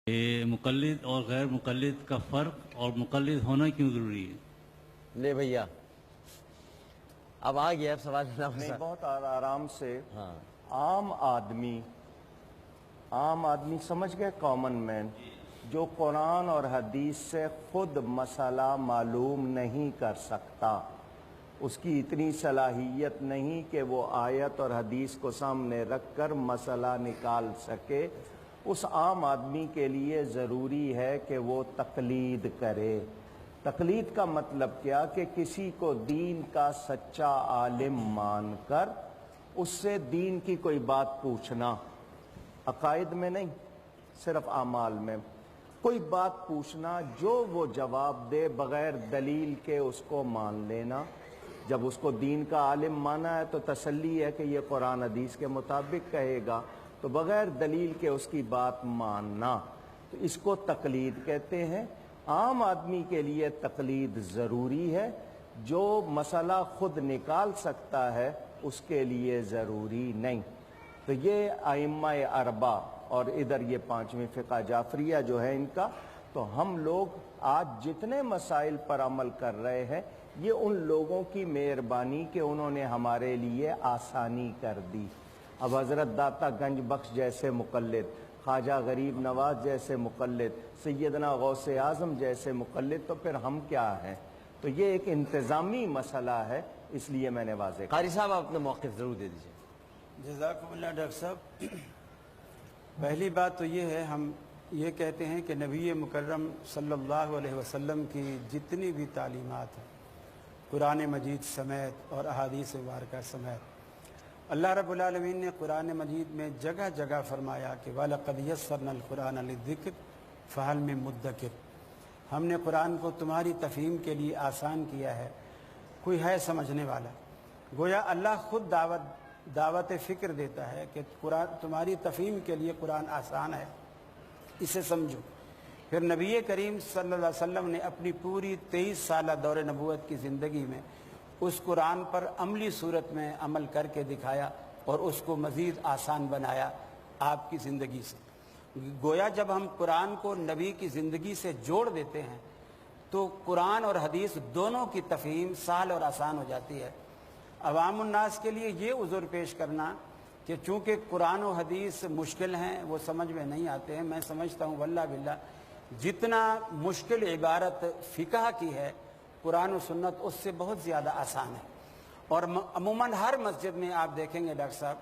کہ مقلد اور غیر مقلد کا فرق اور مقلد ہونا کیوں ضروری ہے؟ لے بھیا اب آ گیا سوال نہیں، بہت آرام سے ہاں عام آدمی سمجھ گئے، کامن مین جو قرآن اور حدیث سے خود مسئلہ معلوم نہیں کر سکتا، اس کی اتنی صلاحیت نہیں کہ وہ آیت اور حدیث کو سامنے رکھ کر مسئلہ نکال سکے، اس عام آدمی کے لیے ضروری ہے کہ وہ تقلید کرے۔ تقلید کا مطلب کیا کہ کسی کو دین کا سچا عالم مان کر اس سے دین کی کوئی بات پوچھنا، عقائد میں نہیں، صرف اعمال میں کوئی بات پوچھنا، جو وہ جواب دے بغیر دلیل کے اس کو مان لینا۔ جب اس کو دین کا عالم مانا ہے تو تسلی ہے کہ یہ قرآن حدیث کے مطابق کہے گا، تو بغیر دلیل کے اس کی بات ماننا، تو اس کو تقلید کہتے ہیں۔ عام آدمی کے لیے تقلید ضروری ہے، جو مسئلہ خود نکال سکتا ہے اس کے لیے ضروری نہیں۔ تو یہ ائمہ اربعہ اور ادھر یہ پانچویں فقہ جعفریہ جو ہے ان کا، تو ہم لوگ آج جتنے مسائل پر عمل کر رہے ہیں یہ ان لوگوں کی مہربانی کہ انہوں نے ہمارے لیے آسانی کر دی۔ اب حضرت داتا گنج بخش جیسے مقلد، خواجہ غریب نواز جیسے مقلد، سیدنا غوث اعظم جیسے مقلد، تو پھر ہم کیا ہیں؟ تو یہ ایک انتظامی مسئلہ ہے، اس لیے میں نے واضح کہا۔ قاری صاحب آپ اپنا موقف ضرور دے دیجئے۔ جزاکم اللہ ڈاکٹر صاحب۔ پہلی بات تو یہ ہے، ہم یہ کہتے ہیں کہ نبی مکرم صلی اللہ علیہ وسلم کی جتنی بھی تعلیمات ہیں قرآن مجید سمیت اور احادیث مبارکہ سمیت، اللہ رب العالمین نے قرآن مجید میں جگہ جگہ فرمایا کہ وَلَقَدْ يَسَّرْنَا الْقُرْآنَ لِلذِّكْرِ فَهَلْ مِن مُدَّكِرٍ، ہم نے قرآن کو تمہاری تفہیم کے لیے آسان کیا ہے، کوئی ہے سمجھنے والا؟ گویا اللہ خود دعوت فکر دیتا ہے کہ قرآن تمہاری تفہیم کے لیے قرآن آسان ہے، اسے سمجھو۔ پھر نبی کریم صلی اللہ علیہ وسلم نے اپنی پوری 23 سالہ دور نبوت کی زندگی میں اس قرآن پر عملی صورت میں عمل کر کے دکھایا اور اس کو مزید آسان بنایا آپ کی زندگی سے۔ گویا جب ہم قرآن کو نبی کی زندگی سے جوڑ دیتے ہیں تو قرآن اور حدیث دونوں کی تفہیم سہل اور آسان ہو جاتی ہے۔ عوام الناس کے لیے یہ عذر پیش کرنا کہ چونکہ قرآن و حدیث مشکل ہیں، وہ سمجھ میں نہیں آتے ہیں، میں سمجھتا ہوں واللہ باللہ جتنا مشکل عبارت فقہ کی ہے قرآن و سنت اس سے بہت زیادہ آسان ہے۔ اور عموماً ہر مسجد میں آپ دیکھیں گے ڈاکٹر صاحب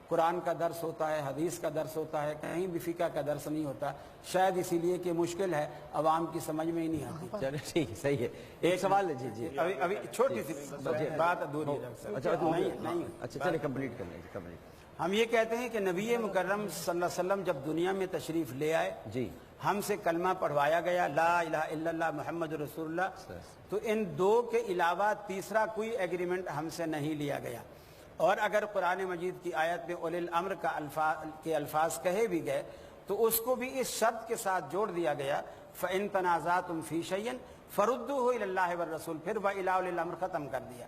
قرآن کا درس ہوتا ہے، حدیث کا درس ہوتا ہے، کہیں بھی فقہ کا درس نہیں ہوتا، شاید اسی لیے کہ مشکل ہے، عوام کی سمجھ میں ہی نہیں آتی۔ چلو ٹھیک ہے، صحیح ہے۔ ایک سوال ہے جی ابھی چھوٹی سی بات ادھوری ہے ڈاکٹر صاحب۔ اچھا چلیں کمپلیٹ کر لیں، کمپلیٹ۔ ہم یہ کہتے ہیں کہ نبی مکرم صلی اللہ علیہ وسلم جب دنیا میں تشریف لے آئے، جی ہم سے کلمہ پڑھوایا گیا لا الہ الا اللہ محمد رسول اللہ، تو ان دو کے علاوہ تیسرا کوئی ایگریمنٹ ہم سے نہیں لیا گیا۔ اور اگر قرآن مجید کی آیت میں اولی الامر کے الفاظ کہے بھی گئے تو اس کو بھی اس شرط کے ساتھ جوڑ دیا گیا فَإِن تَنَازَعْتُمْ فِي شَيْءٍ فَرُدُّوهُ إِلَى اللَّهِ وَالرَّسُولِ، پھر وَإِلَىٰ أُولِي الْأَمْرِ ختم کر دیا۔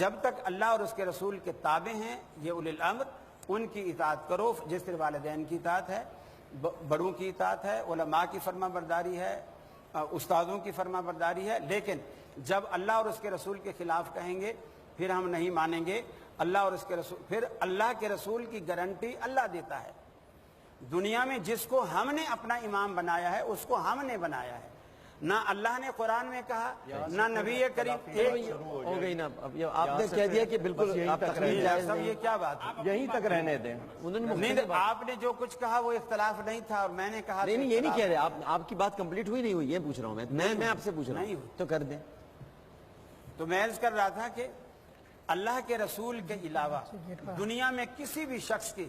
جب تک اللہ اور اس کے رسول کے تابع ہیں یہ اولی الامر، ان کی اطاعت کرو، جس طرح والدین کی اطاعت ہے، بڑوں کی اطاعت ہے، علماء کی فرما برداری ہے، استادوں کی فرما برداری ہے، لیکن جب اللہ اور اس کے رسول کے خلاف کہیں گے پھر ہم نہیں مانیں گے۔ اللہ اور اس کے رسول، پھر اللہ کے رسول کی گارنٹی اللہ دیتا ہے۔ دنیا میں جس کو ہم نے اپنا امام بنایا ہے اس کو ہم نے بنایا ہے، نہ اللہ نے قرآن میں کہا نہ نبی کریم۔ ہو گئی نا، اب آپ نے کہہ دیا کہ بالکل آپ تقریر جائز سب نہیں، یہ کیا بات ہے؟ یہیں تک رہنے دیں۔ نہیں، آپ نے جو کچھ کہا وہ اختلاف نہیں تھا اور میں نے کہا نہیں یہ نہیں کہہ رہے آپ کی بات کمپلیٹ ہوئی نہیں ہوئی، یہ پوچھ رہا ہوں میں آپ سے پوچھ رہا نہیں ہوں، ہوئی۔ تو کر دیں۔ تو میں عرض کر رہا تھا کہ اللہ کے رسول کے علاوہ دنیا میں کسی بھی شخص کی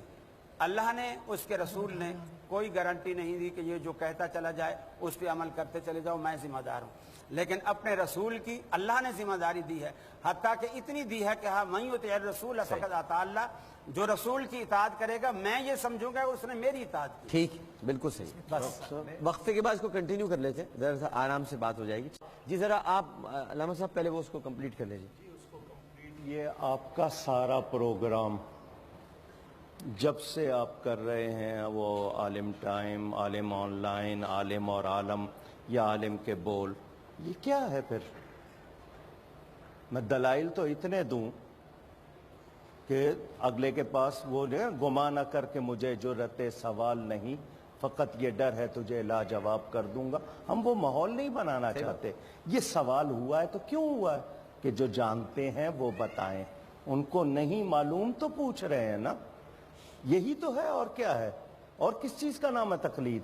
اللہ نے اس کے رسول نے کوئی گارنٹی نہیں دی کہ یہ جو کہتا چلا جائے اس پہ عمل کرتے چلے جاؤ، میں ذمہ دار ہوں۔ لیکن اپنے رسول کی اللہ نے ذمہ داری دی ہے، حتیٰ کہ اتنی دی ہے کہ ہاں من یطع الرسول فقد اطاع اللہ، جو رسول کی اطاعت کرے گا میں یہ سمجھوں گا اس نے میری اطاعت کی۔ ٹھیک، بالکل صحیح۔ بس وقفے کے بعد اس کو کنٹینیو کر لیتے ہیں، ذرا آرام سے بات ہو جائے گی۔ جی ذرا آپ علامہ صاحب پہلے وہ اس کو کمپلیٹ کر لیجیے۔ یہ آپ کا سارا پروگرام جب سے آپ کر رہے ہیں وہ عالم ٹائم، عالم آن لائن، عالم اور عالم یا عالم کے بول، یہ کیا ہے پھر؟ میں دلائل تو اتنے دوں کہ اگلے کے پاس وہ گما نہ کر کے مجھے جرأت سوال نہیں، فقط یہ ڈر ہے تجھے لاجواب کر دوں گا. ہم وہ ماحول نہیں بنانا چاہتے. یہ سوال ہوا ہے تو کیوں ہوا ہے؟ کہ جو جانتے ہیں وہ بتائیں، ان کو نہیں معلوم تو پوچھ رہے ہیں نا. یہی تو ہے، اور کیا ہے؟ اور کس چیز کا نام ہے تقلید؟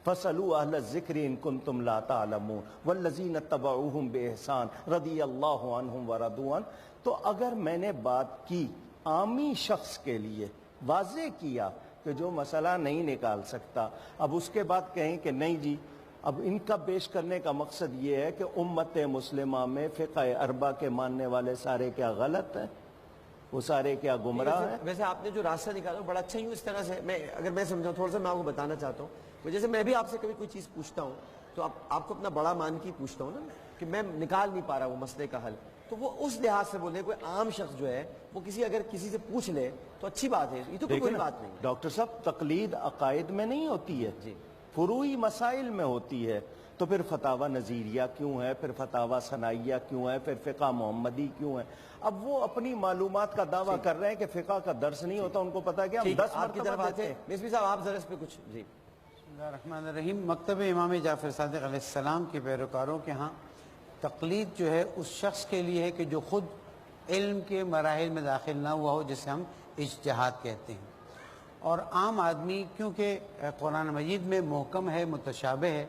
فَاسْأَلُوا أَهْلَ الذِّكْرِ إِن كُنتُمْ لَا تَعْلَمُونَ وَالَّذِينَ اتَّبَعُوهُمْ بِإِحْسَانٍ رَضِيَ اللَّهُ عَنْهُمْ وَرَضُوا عَنْهُ. تو اگر میں نے بات کی عامی شخص کے لیے، واضح کیا کہ جو مسئلہ نہیں نکال سکتا، اب اس کے بعد کہیں کہ نہیں جی، اب ان کا پیش کرنے کا مقصد یہ ہے کہ امت مسلمہ میں فقہ اربع کے ماننے والے سارے کیا غلط ہیں، وہ سارے کیا گمراہ ہیں. ویسے آپ نے جو راستہ نکالا بڑا اچھا ہی اس طرح سے، اگر میں سمجھاؤں تھوڑا سا میں آپ کو بتانا چاہتا ہوں. جیسے میں بھی آپ سے کبھی کوئی چیز پوچھتا ہوں تو آپ کو اپنا بڑا مان کے پوچھتا ہوں نا کہ میں نکال نہیں پا رہا وہ مسئلے کا حل، تو وہ اس لحاظ سے بولے کوئی عام شخص جو ہے وہ اگر کسی سے پوچھ لے تو اچھی بات ہے، یہ تو کوئی بات نہیں. ڈاکٹر صاحب، تقلید عقائد میں نہیں ہوتی ہے، فروعی مسائل میں ہوتی ہے. تو پھر فتاوی نظیریہ کیوں ہے، پھر فتاوی ثنائیہ کیوں ہے، پھر فقہ محمدی کیوں ہے؟ اب وہ اپنی معلومات کا دعویٰ کر رہے ہیں کہ فقہ کا درس نہیں ہوتا، ان کو پتا کہ ہم 10 آپ کی طرف آتے ہیں. مصری صاحب آپ ذرا اس پہ کچھ. جی بسم اللہ الرحمن الرحیم. مکتب امام جعفر صادق علیہ السلام کے پیروکاروں کے ہاں تقلید جو ہے اس شخص کے لیے ہے کہ جو خود علم کے مراحل میں داخل نہ ہوا ہو، جسے ہم اجتہاد کہتے ہیں. اور عام آدمی کیونکہ قرآن مجید میں محکم ہے، متشابہ ہے،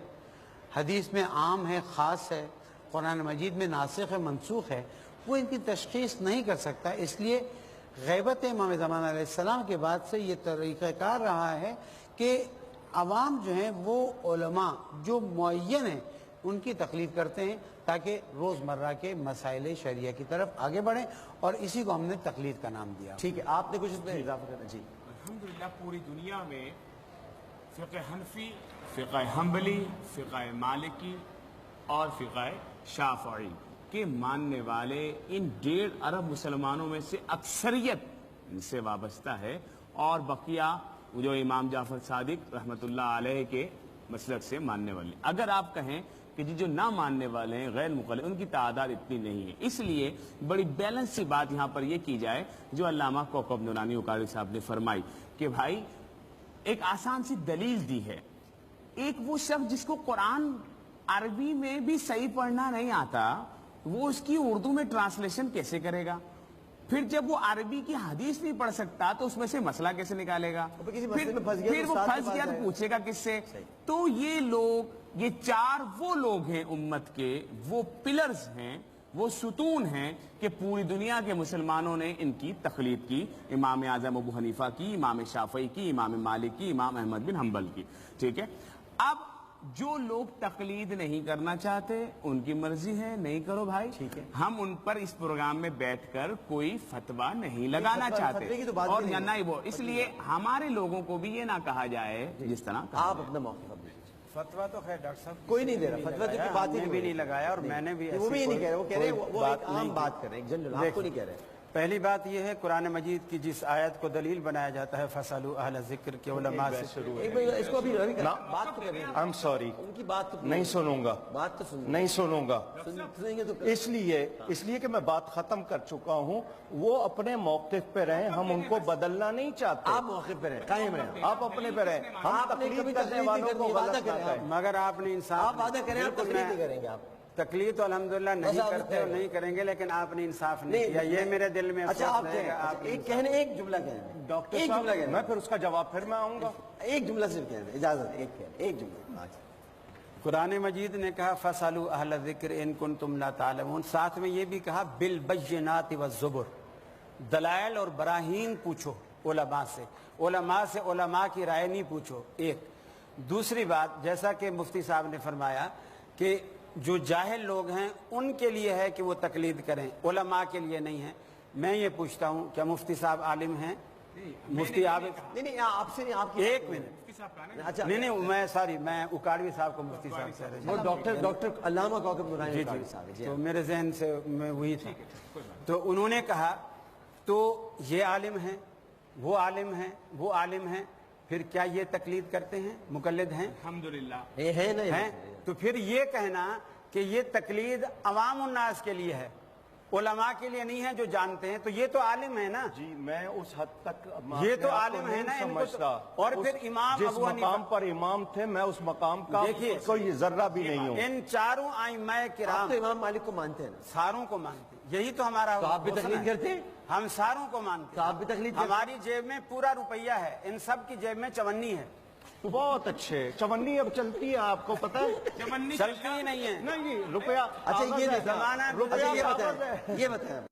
حدیث میں عام ہے، خاص ہے، قرآن مجید میں ناسخ ہے، منسوخ ہے، وہ ان کی تشخیص نہیں کر سکتا. اس لیے غیبت امام زمان علیہ السلام کے بعد سے یہ طریقہ کار رہا ہے کہ عوام جو ہیں وہ علماء جو معین ہیں ان کی تقلید کرتے ہیں تاکہ روزمرہ کے مسائل شریعہ کی طرف آگے بڑھیں، اور اسی کو ہم نے تقلید کا نام دیا. ٹھیک ہے، آپ نے کچھ اس میں اضافہ کرنا. جی الحمدللہ پوری دنیا میں فقہ حنفی، فقہ حنبلی، فقہ مالکی اور فقہ شافعی کے ماننے والے ان 1.5 ارب مسلمانوں میں سے اکثریت ان سے وابستہ ہے، اور بقیہ جو امام جعفر صادق رحمۃ اللہ علیہ کے مسلک سے ماننے والے. اگر آپ کہیں کہ جو نہ ماننے والے ہیں غیر مقلد، ان کی تعداد اتنی نہیں ہے. اس لیے بڑی بیلنس سی بات یہاں پر یہ کی جائے جو علامہ کوکب نورانی اکاڑی صاحب نے فرمائی کہ بھائی ایک آسان سی دلیل دی ہے. ایک وہ شخص جس کو قرآن عربی میں بھی صحیح پڑھنا نہیں آتا، وہ اس کی اردو میں ٹرانسلیشن کیسے کرے گا؟ پھر جب وہ عربی کی حدیث نہیں پڑھ سکتا تو اس میں سے مسئلہ کیسے نکالے گا؟ پھر وہ پھنس گیا تو پوچھے گا کس سے؟ تو یہ لوگ، یہ 4 وہ لوگ ہیں امت کے، وہ پلرز ہیں، وہ ستون ہیں کہ پوری دنیا کے مسلمانوں نے ان کی تقلید کی. امام اعظم ابو حنیفہ کی، امام شافعی کی، امام مالک کی، امام احمد بن حنبل کی. ٹھیک ہے، اب جو لوگ تقلید نہیں کرنا چاہتے ان کی مرضی ہے، نہیں کرو بھائی. ٹھیک ہے، ہم ان پر اس پروگرام میں بیٹھ کر کوئی فتویٰ نہیں لگانا چاہتے، اور نہیں وہ اس لیے ہمارے لوگوں کو بھی یہ نہ کہا جائے جس طرح آپ اپنا موقف فتویٰ تو خیر ڈاکٹر صاحب کوئی نہیں دے رہا، فتویٰ کی بات ہی بھی نہیں لگایا، اور میں نے بھی وہ بھی نہیں کہہ رہے، وہ کہہ رہے وہ ایک عام بات کر رہے ہیں، جنرل آپ کو نہیں کہہ رہے. پہلی بات یہ ہے قرآن مجید کی جس آیت کو دلیل بنایا جاتا ہے فَاسْأَلُوا أَهْلَ الذِّكْرِ کے علماء سے شروع ہے. اس کو ابھی بات تو کر رہے ہیں. I'm sorry، ان کی بات تو نہیں سنوں گا، بات تو نہیں سنوں گا، سنیں گے تو اس لیے کہ میں بات ختم کر چکا ہوں. وہ اپنے موقف پہ رہیں، ہم ان کو بدلنا نہیں چاہتے. آپ موقف پہ رہیں، قائم رہیں، آپ اپنے پہ رہیں. ہم آپ نے کبھی تقلید کرنے والوں کو وعدہ غلط نہ کریں. کہیں. مگر آپ نے انصاف، آپ وعدہ کریں، آپ تقلید نہیں کریں گے. آپ تقلید تو الحمدللہ نہیں کرتے اور نہیں کریں گے، لیکن آپ نے انصاف نہیں کیا، یہ میرے دل میں اچھا افسوس رہے گا. آپ ایک کہنے، ایک جملہ کہنے ڈاکٹر ایک جملہ صاحب، کہنے میں پھر اس کا جواب پھر میں آؤں گا. ایک جملہ صرف کہنے اجازت، ایک جملہ. قرآن مجید نے کہا فَاسْأَلُوا أَهْلَ الذِّكْرِ إِن كُنتُمْ لَا تَعْلَمُونَ، ساتھ میں یہ بھی کہا بِالْبَيِّنَاتِ وَالزُّبُرِ، دلائل اور براہین پوچھو علماء سے، علماء کی رائے نہیں پوچھو. ایک دوسری بات، جیسا کہ مفتی صاحب نے فرمایا کہ جو جاہل لوگ ہیں ان کے لیے ہے کہ وہ تقلید کریں، علماء کے لیے نہیں ہے. میں یہ پوچھتا ہوں کیا مفتی صاحب عالم ہیں؟ مفتی عابد؟ نہیں آپ سے نہیں، آپ ایک منٹ. اچھا نہیں میں اکاڑوی صاحب کو مفتی صاحب سے وہ ڈاکٹر علامہ کوکب نورانی اکاڑوی صاحب ہیں. تو میرے ذہن سے میں وہی تھا. تو انہوں نے کہا تو یہ عالم ہیں وہ عالم ہیں پھر کیا یہ تقلید کرتے ہیں؟ مقلد ہیں؟ الحمدللہ یہ ہے نا ہیں؟ تو پھر یہ کہنا کہ یہ تقلید عوام الناس کے لیے ہے، علماء کے لیے نہیں ہے جو جانتے ہیں، تو یہ تو عالم ہے نا، جی میں اس حد تک یہ تو عالم ہے نا، ان کو تو اور پھر امام جس ابو حنیفہ مقام پر امام تھے میں اس مقام کا دیکھیے کوئی ذرہ بھی نہیں ہوں. ان چاروں ائمہ آپ کرام تو امام مالک کو مانتے ہیں نا، ساروں کو مانتے ہیں، یہی تو ہمارا تو آپ بھی حسن تقلید ہے۔ کرتے ہیں؟ ہم ساروں کو مانتے تو آپ بھی تقلید کرتے ہیں؟ ہماری جیب میں پورا روپیہ ہے، ان سب کی جیب میں 54 ہے، بہت اچھے. چونی اب چلتی ہے آپ کو پتہ ہے؟ چمنی چلتی ہی نہیں ہے۔ نہیں روپیہ اچھا یہ کاغذ ہے. دیکھیں، زمانہ اچھا یہ کاغذ بتائیں، ہے. یہ بتائیں